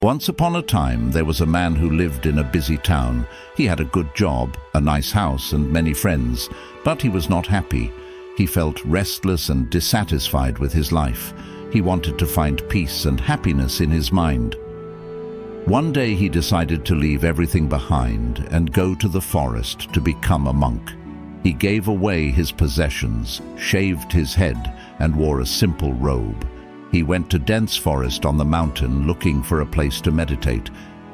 Once upon a time, there was a man who lived in a busy town. He had a good job, a nice house, and many friends, but he was not happy. He felt restless and dissatisfied with his life. He wanted to find peace and happiness in his mind. One day he decided to leave everything behind and go to the forest to become a monk. He gave away his possessions, shaved his head, and wore a simple robe. He went to dense forest on the mountain looking for a place to meditate.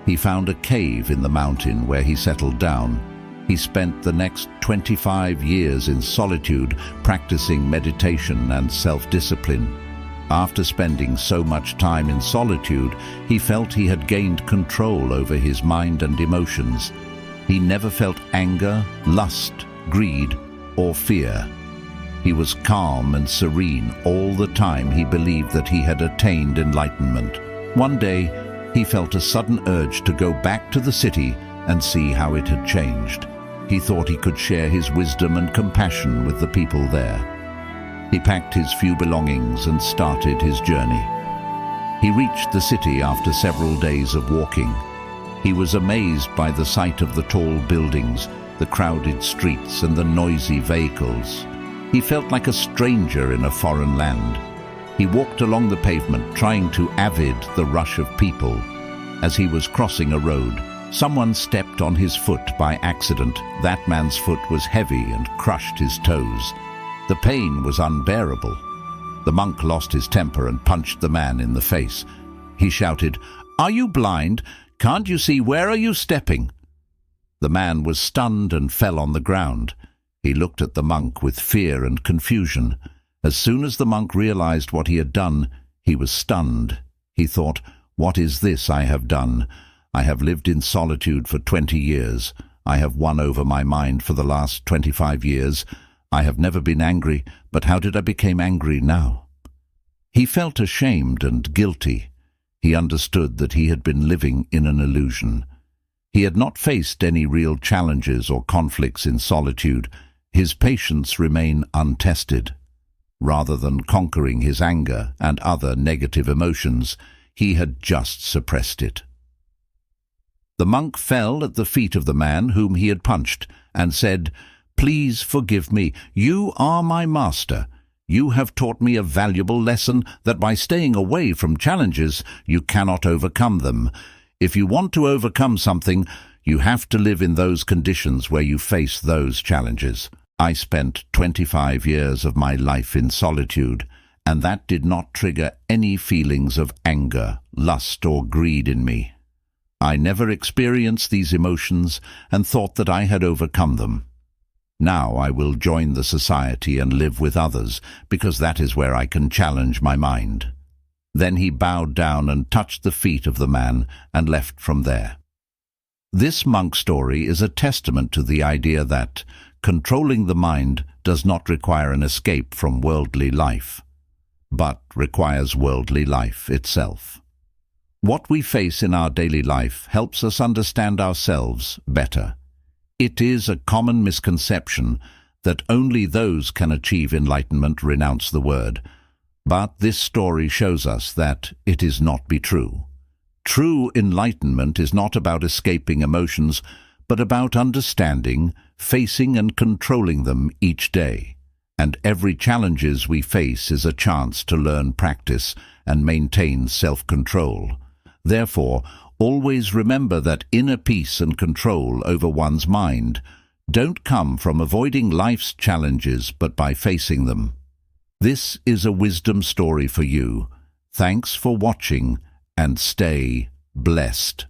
He found a cave in the mountain where he settled down. He spent the next 25 years in solitude, practicing meditation and self-discipline. After spending so much time in solitude, he felt he had gained control over his mind and emotions. He never felt anger, lust, greed, or fear. He was calm and serene all the time. He believed that he had attained enlightenment. One day, he felt a sudden urge to go back to the city and see how it had changed. He thought he could share his wisdom and compassion with the people there. He packed his few belongings and started his journey. He reached the city after several days of walking. He was amazed by the sight of the tall buildings, the crowded streets, and the noisy vehicles. He felt like a stranger in a foreign land. He walked along the pavement, trying to avoid the rush of people. As he was crossing a road, someone stepped on his foot by accident. That man's foot was heavy and crushed his toes. The pain was unbearable. The monk lost his temper and punched the man in the face. He shouted, "Are you blind? Can't you see? Where are you stepping?" The man was stunned and fell on the ground. He looked at the monk with fear and confusion. As soon as the monk realized what he had done, he was stunned. He thought, "What is this I have done? I have lived in solitude for 20 years. I have won over my mind for the last 25 years. I have never been angry, but how did I become angry now?" He felt ashamed and guilty. He understood that he had been living in an illusion. He had not faced any real challenges or conflicts in solitude. His patience remained untested. Rather than conquering his anger and other negative emotions, he had just suppressed it. The monk fell at the feet of the man whom he had punched and said, "Please forgive me. You are my master. You have taught me a valuable lesson that by staying away from challenges, you cannot overcome them. If you want to overcome something, you have to live in those conditions where you face those challenges. I spent 25 years of my life in solitude, and that did not trigger any feelings of anger, lust, or greed in me. I never experienced these emotions and thought that I had overcome them. Now I will join the society and live with others, because that is where I can challenge my mind." Then he bowed down and touched the feet of the man and left from there. This monk story is a testament to the idea that controlling the mind does not require an escape from worldly life, but requires worldly life itself. What we face in our daily life helps us understand ourselves better. It is a common misconception that only those can achieve enlightenment renounce the word, but this story shows us that it is not be true. True enlightenment is not about escaping emotions, but about understanding, facing and controlling them each day. And every challenges we face is a chance to learn practice and maintain self-control. Therefore, always remember that inner peace and control over one's mind don't come from avoiding life's challenges, but by facing them. This is a wisdom story for you. Thanks for watching, and stay blessed.